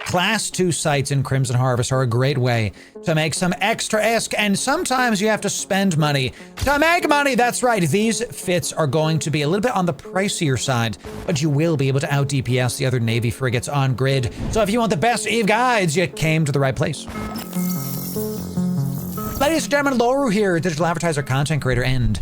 Class 2 sites in Crimson Harvest are a great way to make some extra isk, and sometimes you have to spend money to make money. That's right, these fits are going to be a little bit on the pricier side, but you will be able to out DPS the other Navy frigates on grid. So if you want the best EVE guides, you came to the right place. Ladies and gentlemen, Loru here, digital advertiser, content creator, and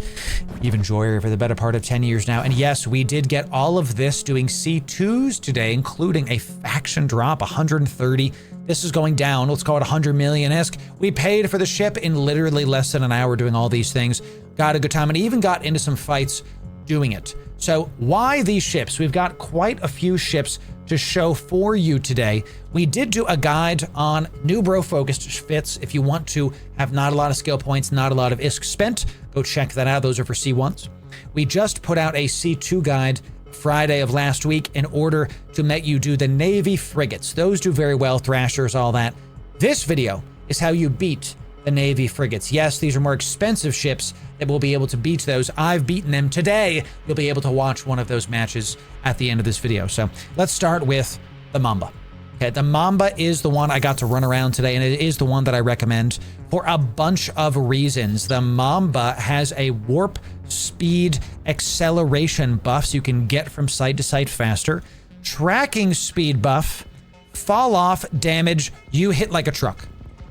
EVE enjoyer for the better part of 10 years now. And yes, we did get all of this doing C2s today, including a faction drop, 130. This is going down. Let's call it 100 million isk. We paid for the ship in literally less than an hour doing all these things. Got a good time and even got into some fights doing it. So why these ships? We've got quite a few ships to show for you today. We did do a guide on new bro focused fits. If you want to have not a lot of skill points, not a lot of isk spent, go check that out. Those are for C1s. We just put out a C2 guide Friday of last week in order to make you do the Navy frigates. Those do very well, Thrashers, all that. This video is how you beat the Navy frigates. Yes, these are more expensive ships that will be able to beat those. I've beaten them today. You'll be able to watch one of those matches at the end of this video. So let's start with the Mamba. Okay, the Mamba is the one I got to run around today, and it is the one that I recommend for a bunch of reasons. The Mamba has a warp speed acceleration buff, so you can get from site to site faster. Tracking speed buff, fall off damage, you hit like a truck.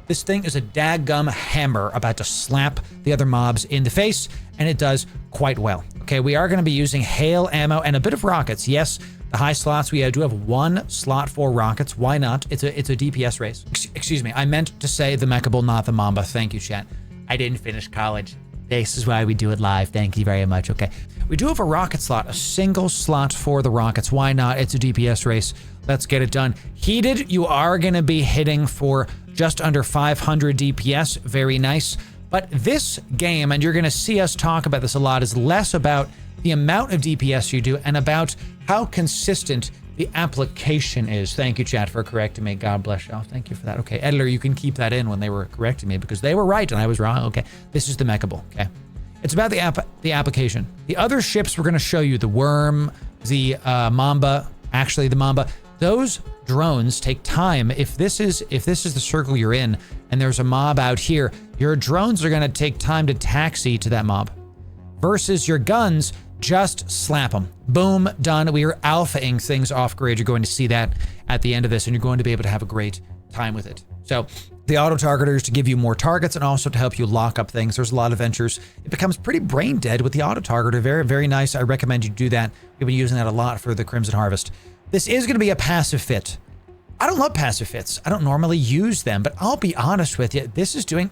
This thing is a daggum hammer about to slap the other mobs in the face, and it does quite well. Okay, we are going to be using hail ammo and a bit of rockets. Yes, the high slots, we do have one slot for rockets. Why not? It's a DPS race. Excuse me, I meant to say the Mekubal, not the Mamba. Thank you, chat. I didn't finish college. This is why we do it live. Thank you very much. Okay, we do have a rocket slot, a single slot for the rockets. Why not? It's a DPS race. Let's get it done. Heated, you are going to be hitting for just under 500 DPS. Very nice. But this game, and you're going to see us talk about this a lot, is less about the amount of DPS you do and about how consistent the application is. Thank you, chat, for correcting me. God bless you. Oh, thank you for that. Okay, editor, you can keep that in when they were correcting me because they were right and I was wrong. Okay, this is the Mekubal. Okay, it's about the application. The other ships we're going to show you, the Worm, the Mamba, actually the Mamba, those drones take time. If this is the circle you're in and there's a mob out here, your drones are going to take time to taxi to that mob versus your guns. Just slap them. Boom, done. We are alphaing things off grid. You're going to see that at the end of this, and you're going to be able to have a great time with it. So the auto targeters to give you more targets and also to help you lock up things. There's a lot of ventures. It becomes pretty brain dead with the auto targeter. Very, very nice. I recommend you do that. We've been using that a lot for the Crimson Harvest. This is going to be a passive fit. I don't love passive fits. I don't normally use them, but I'll be honest with you, this is doing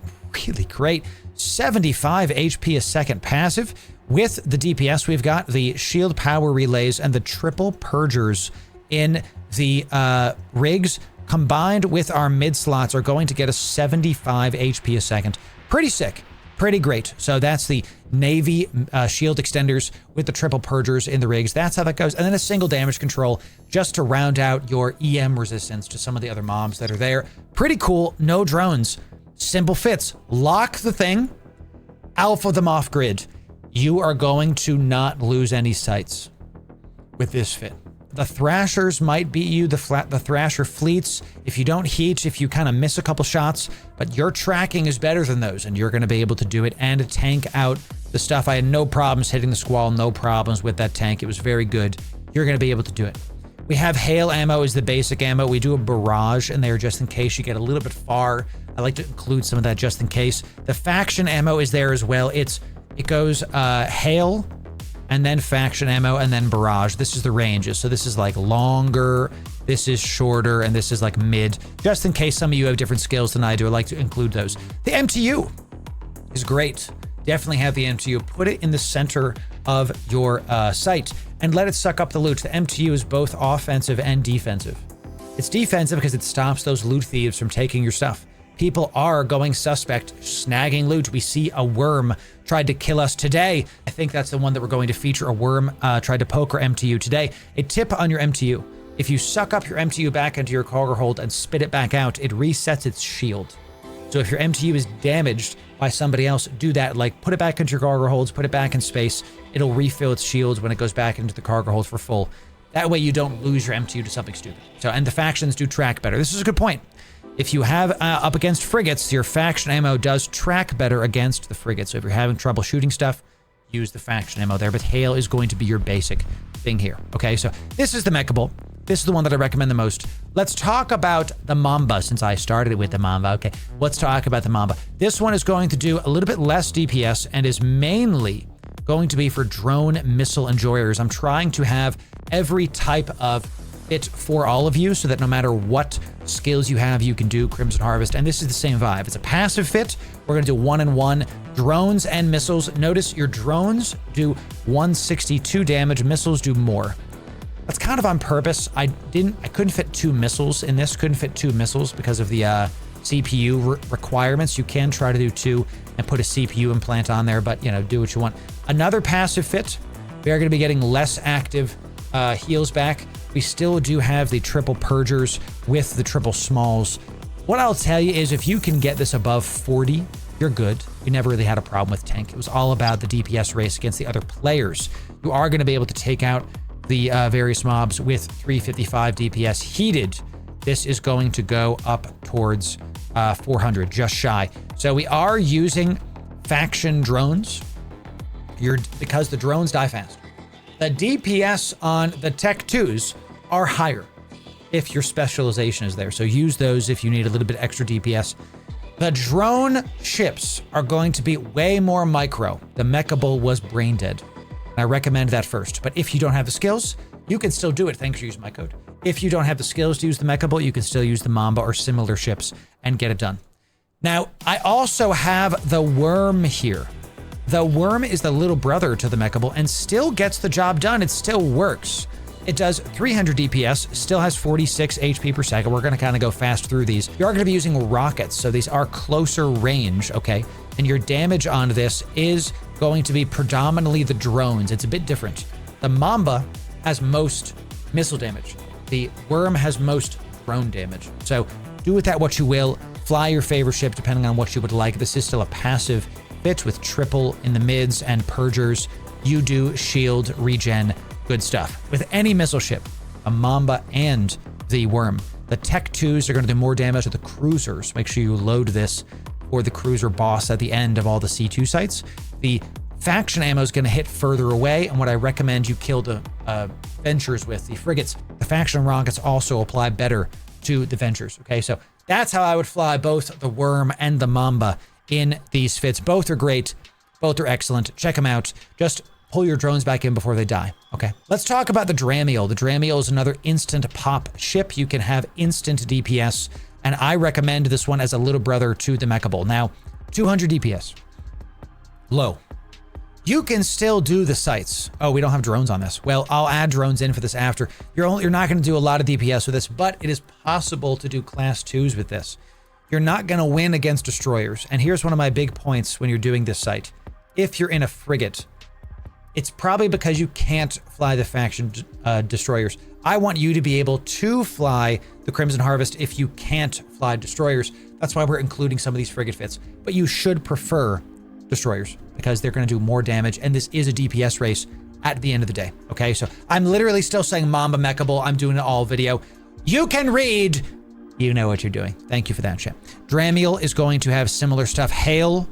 really great. 75 HP a second passive. With the DPS, we've got the shield power relays and the triple purgers in the rigs combined with our mid slots are going to get us 75 HP a second. Pretty sick. Pretty great. So that's the Navy shield extenders with the triple purgers in the rigs. That's how that goes. And then a single damage control just to round out your EM resistance to some of the other mobs that are there. Pretty cool. No drones. Simple fits. Lock the thing. Alpha them off grid. You are going to not lose any sites with this fit. The Thrashers might beat you, the Thrasher fleets, if you don't heat, if you kind of miss a couple shots, but your tracking is better than those, and you're going to be able to do it and tank out the stuff. I had no problems hitting the Squall, no problems with that tank. It was very good. You're going to be able to do it. We have hail ammo is the basic ammo. We do a barrage in there just in case you get a little bit far. I like to include some of that just in case. The faction ammo is there as well. It goes hail, and then faction ammo, and then barrage. This is the ranges. So this is like longer, this is shorter, and this is like mid. Just in case some of you have different skills than I do, I like to include those. The MTU is great. Definitely have the MTU. Put it in the center of your site and let it suck up the loot. The MTU is both offensive and defensive. It's defensive because it stops those loot thieves from taking your stuff. People are going suspect, snagging loot. We see a worm tried to kill us today. I think that's the one that we're going to feature. A worm tried to poke our MTU today. A tip on your MTU. If you suck up your MTU back into your cargo hold and spit it back out, it resets its shield. So if your MTU is damaged by somebody else, do that. Like put it back into your cargo holds, put it back in space. It'll refill its shields when it goes back into the cargo hold for full. That way you don't lose your MTU to something stupid. So, and the factions do track better. This is a good point. If you have up against frigates, your faction ammo does track better against the frigates. So if you're having trouble shooting stuff, use the faction ammo there. But hail is going to be your basic thing here. Okay, so this is the Mekubal. This is the one that I recommend the most. Let's talk about the Mamba, since I started with the Mamba. Okay, let's talk about the Mamba. This one is going to do a little bit less DPS and is mainly going to be for drone missile enjoyers. I'm trying to have every type of fit for all of you so that no matter what skills you have, you can do Crimson Harvest. And this is the same vibe. It's a passive fit. We're going to do 1-in-1 drones and missiles. Notice your drones do 162 damage. Missiles do more. That's kind of on purpose. I couldn't fit 2 missiles in this. Couldn't fit 2 missiles because of the CPU requirements. You can try to do 2 and put a CPU implant on there, but you know, do what you want. Another passive fit. We are going to be getting less active heals back. We still do have the triple purgers with the triple smalls. What I'll tell you is if you can get this above 40, you're good. You never really had a problem with tank. It was all about the DPS race against the other players. You are going to be able to take out the various mobs with 355 DPS heated. This is going to go up towards 400, just shy. So we are using faction drones because the drones die fast. The DPS on the Tech 2s are higher if your specialization is there. So use those if you need a little bit extra DPS. The drone ships are going to be way more micro. The Mekubal was brain dead. And I recommend that first. But if you don't have the skills, you can still do it. Thanks for using my code. If you don't have the skills to use the Mekubal, you can still use the Mamba or similar ships and get it done. Now, I also have the Worm here. The Worm is the little brother to the Mekubal and still gets the job done. It still works. It does 300 DPS, still has 46 HP per second. We're going to kind of go fast through these. You are going to be using rockets, so these are closer range, okay? And your damage on this is going to be predominantly the drones. It's a bit different. The Mamba has most missile damage. The Worm has most drone damage. So do with that what you will. Fly your favorite ship depending on what you would like. This is still a passive fit with triple in the mids and purgers. You do shield, regen, good stuff. With any missile ship, a Mamba and the Worm. The Tech 2s are going to do more damage to the cruisers. Make sure you load this for the cruiser boss at the end of all the C2 sites. The faction ammo is going to hit further away, and what I recommend you kill the Ventures with, the frigates. The faction rockets also apply better to the Ventures, okay? So that's how I would fly both the Worm and the Mamba in these fits. Both are great. Both are excellent. Check them out. Just pull your drones back in before they die, okay? Let's talk about the Dramiel. The Dramiel is another instant pop ship. You can have instant DPS, and I recommend this one as a little brother to the Mekubal. Now, 200 DPS. Low. You can still do the sites. Oh, we don't have drones on this. Well, I'll add drones in for this after. You're not going to do a lot of DPS with this, but it is possible to do class 2s with this. You're not going to win against destroyers. And here's one of my big points when you're doing this site. If you're in a frigate, it's probably because you can't fly the faction destroyers. I want you to be able to fly the Crimson Harvest if you can't fly destroyers. That's why we're including some of these frigate fits. But you should prefer destroyers because they're going to do more damage, and this is a DPS race at the end of the day, okay? So I'm literally still saying Mamba Mekubal. I'm doing an all video. You can read. You know what you're doing. Thank you for that, chat. Dramiel is going to have similar stuff. Hail,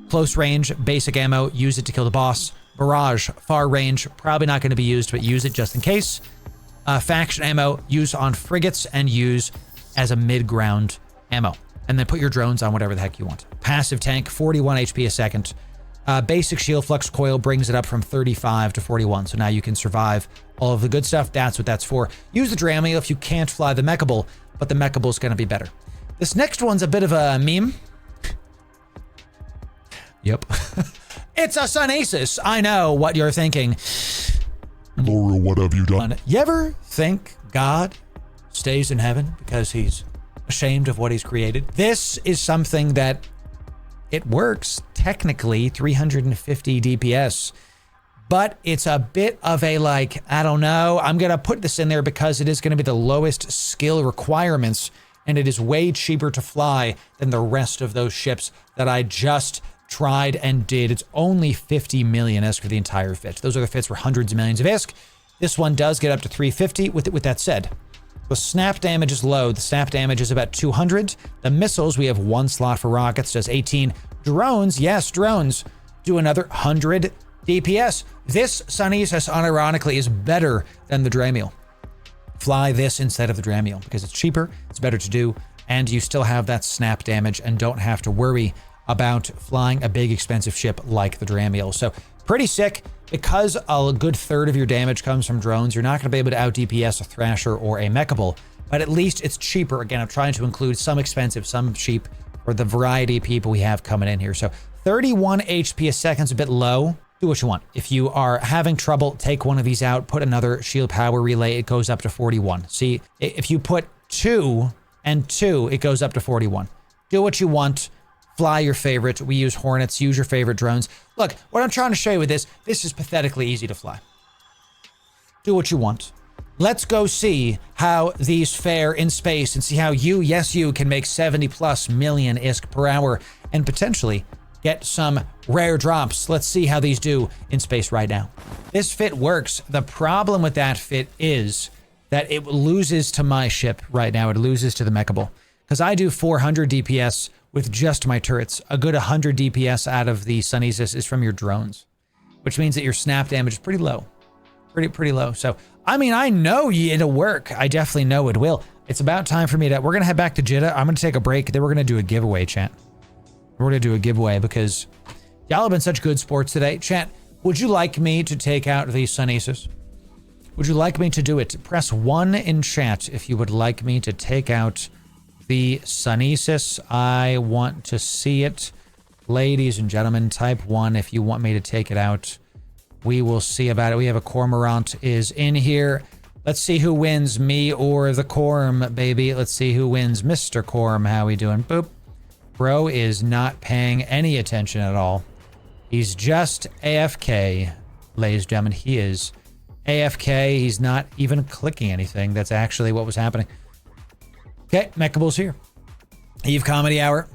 close range, basic ammo. Use it to kill the boss. Barrage, far range. Probably not going to be used, but use it just in case. Faction ammo, use on frigates and use as a mid-ground ammo. And then put your drones on whatever the heck you want. Passive tank, 41 HP a second. Basic shield flux coil brings it up from 35 to 41. So now you can survive all of the good stuff. That's what that's for. Use the Dramiel if you can't fly the Mekubal, but the Mekubal is going to be better. This next one's a bit of a meme. Yep. It's a Sunesis. I know what you're thinking. Loru, what have you done? You ever think God stays in heaven because he's ashamed of what he's created? This is something that it works technically 350 DPS, but it's a bit of a like, I don't know. I'm going to put this in there because it is going to be the lowest skill requirements, and it is way cheaper to fly than the rest of those ships that I just tried and did. It's only 50 million ISK for the entire fit. Those other fits were hundreds of millions of ISK. This one does get up to 350. With that said, the snap damage is low. The snap damage is about 200. The missiles, we have 1 slot for rockets, does 18. Drones, yes, drones, do another 100 DPS. This Sunesis, unironically, is better than the Dramiel. Fly this instead of the Dramiel because it's cheaper, it's better to do, and you still have that snap damage and don't have to worry about flying a big expensive ship like the Dramiel. So pretty sick. Because a good third of your damage comes from drones, you're not going to be able to out DPS a Thrasher or a Mekubal, but at least it's cheaper. Again, I'm trying to include some expensive, some cheap, for the variety of people we have coming in here. So 31 HP a second's a bit low. Do what you want. If you are having trouble, take one of these out, put another shield power relay, it goes up to 41. See, if you put 2 and 2, it goes up to 41. Do what you want. Fly your favorite. We use Hornets. Use your favorite drones. Look, what I'm trying to show you with this is pathetically easy to fly. Do what you want. Let's go see how these fare in space and see how you, yes, you can make 70+ million ISK per hour and potentially get some rare drops. Let's see how these do in space right now. This fit works. The problem with that fit is that it loses to my ship right now. It loses to the Mekubal because I do 400 DPS with just my turrets. A good 100 DPS out of the Sunesis is from your drones, which means that your snap damage is pretty low. Pretty low. So, I mean, I know it'll work. I definitely know it will. It's about time for me to, we're going to head back to Jeddah. I'm going to take a break. Then we're going to do a giveaway, chat. We're going to do a giveaway because y'all have been such good sports today. Chat, would you like me to take out the Sunesis? Would you like me to do it? Press 1 in chat if you would like me to take out the Sunesis. I want to see it. Ladies and gentlemen, type 1 if you want me to take it out. We will see about it. We have a Cormorant is in here. Let's see who wins, me or the Corm, baby. Let's see who wins. Mr. Corm, how we doing? Boop. Bro is not paying any attention at all. He's just AFK, ladies and gentlemen. He is AFK. He's not even clicking anything. That's actually what was happening. Okay, Mekubal's here. Eve Comedy Hour.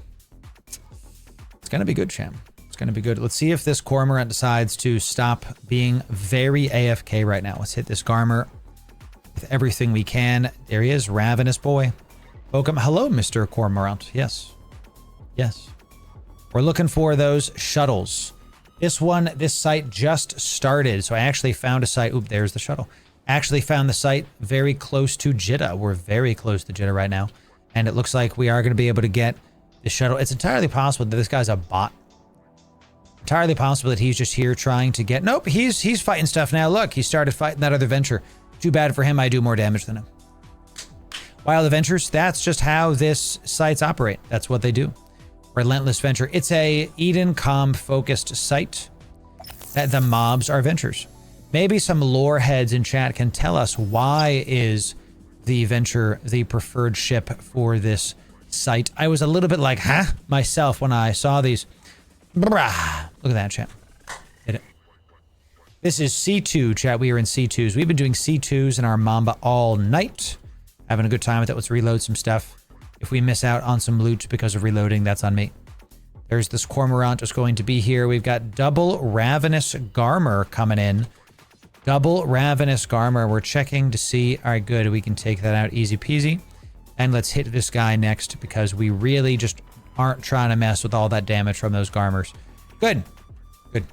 It's going to be good, Cham. It's going to be good. Let's see if this Cormorant decides to stop being very AFK right now. Let's hit this Garmer with everything we can. There he is, Ravenous Boy. Welcome. Hello, Mr. Cormorant. Yes. Yes. We're looking for those shuttles. This site just started, so I actually found a site. Oop, there's the shuttle. Actually found the site very close to Jeddah. We're very close to Jeddah right now. And it looks like we are going to be able to get the shuttle. It's entirely possible that this guy's a bot. Entirely possible that he's just here trying to get... Nope, he's fighting stuff now. Look, he started fighting that other Venture. Too bad for him, I do more damage than him. Wild Adventures, that's just how this sites operate. That's what they do. Relentless Venture. It's a Eden Com focused site that the mobs are Ventures. Maybe some lore heads in chat can tell us why is the Venture the preferred ship for this site. I was a little bit like, huh? Myself when I saw these. Brah. Look at that, chat. Hit it. This is C2, chat. We are in C2s. We've been doing C2s in our Mamba all night. Having a good time with it. Let's reload some stuff. If we miss out on some loot because of reloading, that's on me. There's this Cormorant is going to be here. We've got double Ravenous Garmer coming in. Double Ravenous Garmer. We're checking to see. All right, good. We can take that out easy peasy. And let's hit this guy next because we really just aren't trying to mess with all that damage from those Garmers. Good. Good.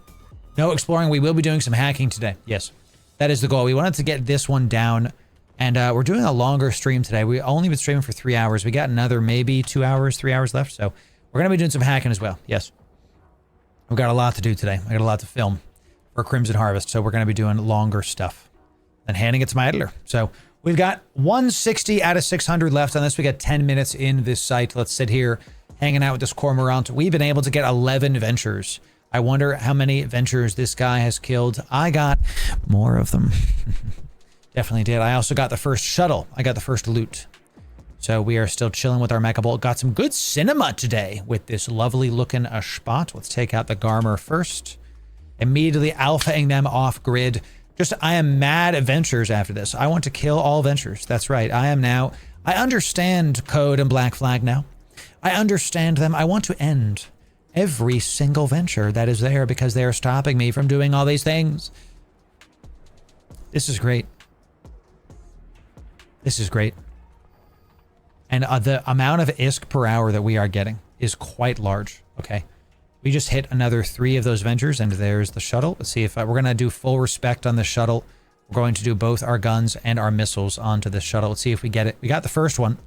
No exploring. We will be doing some hacking today. Yes, that is the goal. We wanted to get this one down. And we're doing a longer stream today. We only been streaming for 3 hours. We got another maybe 2 hours, 3 hours left. So we're going to be doing some hacking as well. Yes. We've got a lot to do today. I got a lot to film for Crimson Harvest. So we're going to be doing longer stuff and handing it to my editor. So we've got 160 out of 600 left on this. We got 10 minutes in this site. Let's sit here hanging out with this Cormorant. We've been able to get 11 Ventures. I wonder how many Ventures this guy has killed. I got more of them. Definitely did. I also got the first shuttle. I got the first loot. So we are still chilling with our Mekubal. Got some good cinema today with this lovely looking spot. Let's take out the Garmer first. Immediately alphaing them off grid. I am mad at Ventures after this. I want to kill all Ventures. That's right. I understand Code and Black Flag now. I understand them. I want to end every single Venture that is there because they are stopping me from doing all these things. This is great. This is great. And the amount of ISK per hour that we are getting is quite large. Okay. We just hit another 3 of those ventures, and there's the shuttle. Let's see if we're going to do full respect on the shuttle. We're going to do both our guns and our missiles onto the shuttle. Let's see if we get it. We got the first one.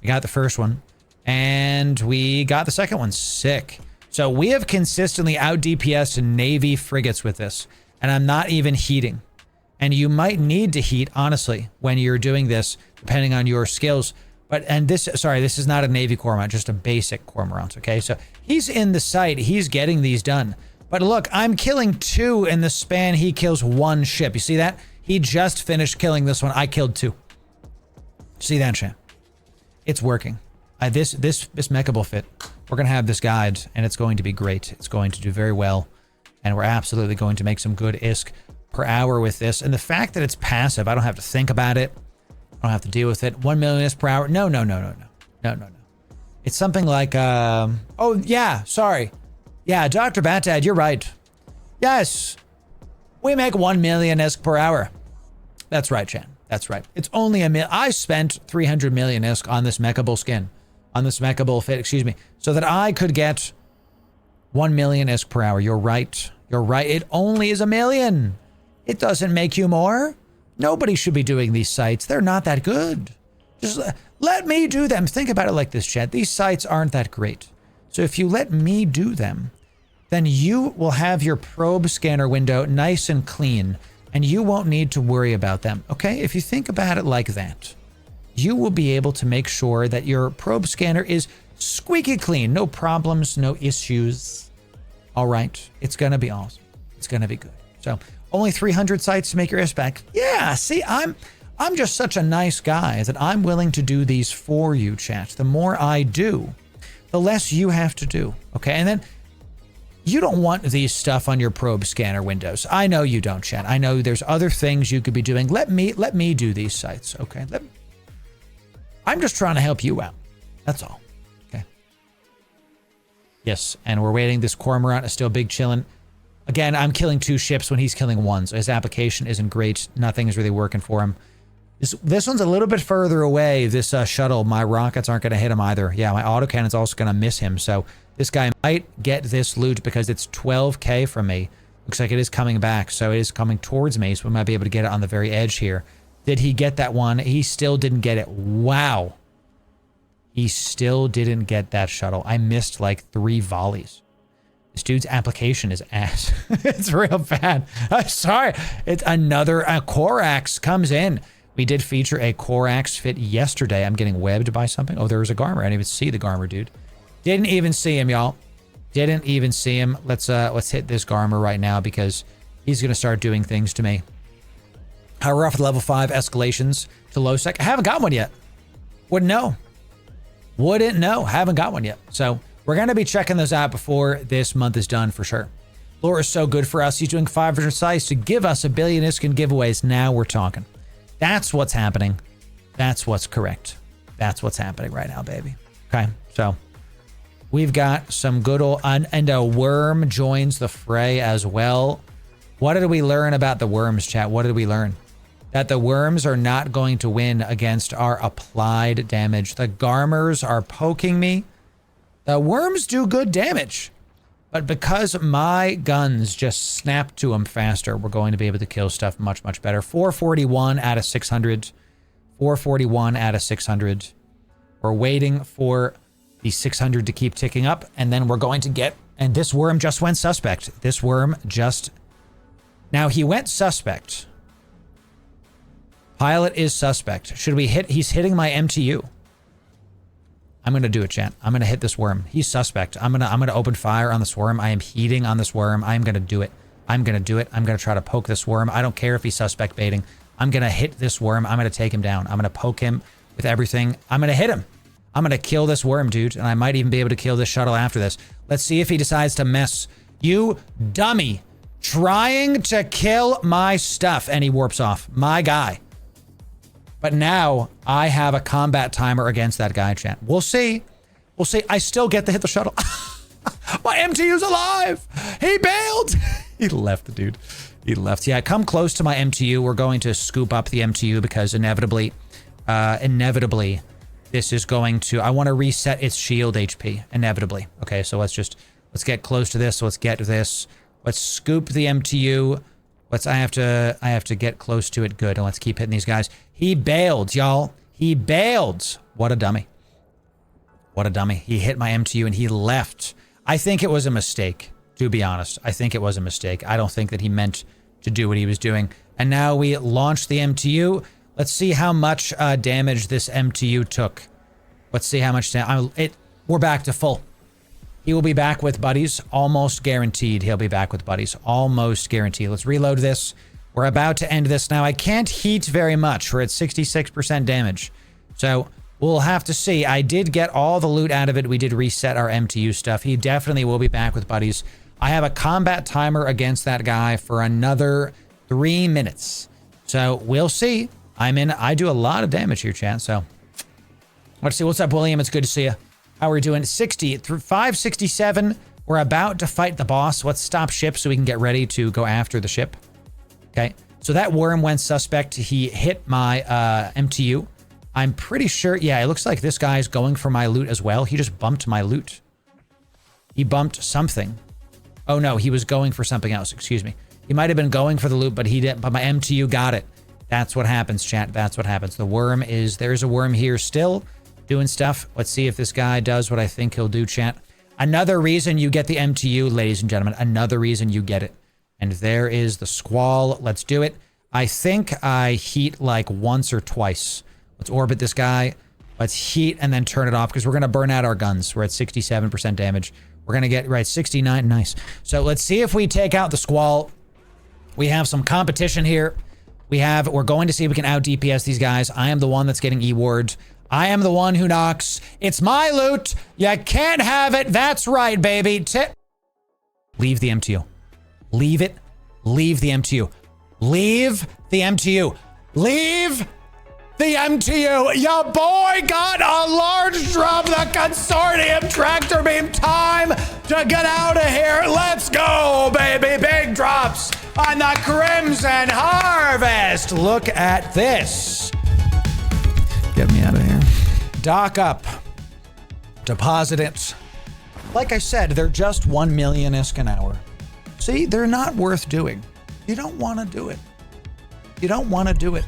We got the first one. And we got the second one. Sick. So we have consistently out DPS'd Navy frigates with this. And I'm not even heating. And you might need to heat, honestly, when you're doing this, depending on your skills. But, and this, sorry, this is not a Navy Cormorant, just a basic Cormorant, okay? So he's in the sight, he's getting these done. But look, I'm killing 2 in the span, he kills 1 ship. You see that? He just finished killing this one, I killed 2. See that, chat? It's working. This Mekubal fit, we're gonna have this guide, and it's going to be great. It's going to do very well, and we're absolutely going to make some good ISK per hour with this. And the fact that it's passive, I don't have to think about it. I don't have to deal with it. 1 million ISK per hour. No. It's something like, oh yeah, sorry. Yeah, Dr. Batad, you're right. Yes, we make 1 million ISK per hour. That's right, Chan. That's right. It's only a mil. I spent 300 million ISK on this Mekubal skin, on this Mekubal fit, excuse me, so that I could get 1 million ISK per hour. You're right. You're right. It only is 1 million. It doesn't make you more. Nobody should be doing these sites. They're not that good. Just let me do them. Think about it like this, chat. These sites aren't that great. So if you let me do them, then you will have your probe scanner window nice and clean, and you won't need to worry about them, okay? If you think about it like that, you will be able to make sure that your probe scanner is squeaky clean. No problems, no issues. All right. It's going to be awesome. It's going to be good. So only 300 sites to make your ISK back. Yeah, see, I'm just such a nice guy that I'm willing to do these for you, chat. The more I do, the less you have to do, okay? And then you don't want these stuff on your probe scanner windows. I know you don't, chat. I know there's other things you could be doing. Let me do these sites, okay? I'm just trying to help you out. That's all, okay? Yes, and we're waiting. This Cormorant is still big chillin'. Again, I'm killing 2 ships when he's killing 1, so his application isn't great. Nothing is really working for him. This one's a little bit further away, this shuttle. My rockets aren't going to hit him either. Yeah, my autocannon's also going to miss him, so this guy might get this loot because it's 12k from me. Looks like it is coming back, so it is coming towards me, so we might be able to get it on the very edge here. Did he get that one? He still didn't get it. Wow. He still didn't get that shuttle. I missed like 3 volleys. This dude's application is ass. It's real bad. I'm sorry. It's another Corax comes in. We did feature a Corax fit yesterday. I'm getting webbed by something. Oh, there was a Garmer. I didn't even see the Garmer, dude. Didn't even see him, y'all. Didn't even see him. Let's hit this Garmer right now because he's gonna start doing things to me. How rough with level 5 escalations to low sec? I haven't got one yet. Wouldn't know. Wouldn't know. Haven't got one yet. So we're going to be checking those out before this month is done for sure. Loru is so good for us. He's doing 500 sites to give us 1 billion ISK in giveaways. Now we're talking. That's what's happening. That's what's correct. That's what's happening right now, baby. Okay, so we've got some good old... And a worm joins the fray as well. What did we learn about the worms, chat? What did we learn? That the worms are not going to win against our applied damage. The Garmers are poking me. The worms do good damage, but because my guns just snap to them faster, we're going to be able to kill stuff much, much better. 441 out of 600. 441 out of 600. We're waiting for the 600 to keep ticking up, and then we're going to get... And this worm just went suspect. This worm just... Now, he went suspect. Pilot is suspect. Should we hit... He's hitting my MTU. I'm going to do it, chat. I'm going to hit this worm. He's suspect. I'm going to open fire on this worm. I am heating on this worm. I'm going to do it. I'm going to do it. I'm going to try to poke this worm. I don't care if he's suspect baiting. I'm going to hit this worm. I'm going to take him down. I'm going to poke him with everything. I'm going to hit him. I'm going to kill this worm, dude. And I might even be able to kill this shuttle after this. Let's see if he decides to mess. You dummy. Trying to kill my stuff. And he warps off. My guy. But now I have a combat timer against that guy, chat. We'll see. We'll see. I still get to hit the shuttle. My MTU's alive. He bailed. He left, dude. He left. Yeah, come close to my MTU. We're going to scoop up the MTU because inevitably, this is going to, I want to reset its shield HP, inevitably. Okay, so let's get close to this. So let's get this. Let's scoop the MTU. I have to get close to it. Good, and let's keep hitting these guys. He bailed, y'all. He bailed. What a dummy. What a dummy. He hit my MTU and he left. I think it was a mistake, to be honest. I think it was a mistake. I don't think that he meant to do what he was doing. And now we launch the MTU. Let's see how much damage this MTU took. Let's see how much damage. We're back to full. He will be back with buddies. Almost guaranteed he'll be back with buddies. Almost guaranteed. Let's reload this. We're about to end this now. I can't heat very much. We're at 66% damage. So we'll have to see. I did get all the loot out of it. We did reset our MTU stuff. He definitely will be back with buddies. I have a combat timer against that guy for another 3 minutes. So we'll see. I do a lot of damage here, chat. So let's see. What's up, William? It's good to see you. How are we doing? 60 through 567. We're about to fight the boss. Let's stop ship so we can get ready to go after the ship. Okay. So that worm went suspect. He hit my MTU. I'm pretty sure. Yeah, it looks like this guy's going for my loot as well. He just bumped my loot. He bumped something. Oh no, he was going for something else. Excuse me. He might have been going for the loot, but he didn't. But my MTU got it. That's what happens, chat. That's what happens. The worm is, there's a worm here still doing stuff. Let's see if this guy does what I think he'll do, chat. Another reason you get the MTU, ladies and gentlemen. Another reason you get it. And there is the squall. Let's do it. I think I heat like once or twice. Let's orbit this guy. Let's heat and then turn it off because we're going to burn out our guns. We're at 67% damage. We're going to get, right, 69. Nice. So let's see if we take out the squall. We have some competition here. We're going to see if we can out DPS these guys. I am the one that's getting E-ward. I am the one who knocks. It's my loot. You can't have it. That's right, baby. Leave the MTU. Leave it. Leave the MTU. Leave the MTU. Leave the MTU. Your boy got a large drop. The consortium tractor beam. Time to get out of here. Let's go, baby. Big drops on the Crimson Harvest. Look at this. Get me out of here. Dock up. Deposit it. Like I said, they're just 1 million ISK an hour. See, they're not worth doing. You don't want to do it. You don't want to do it.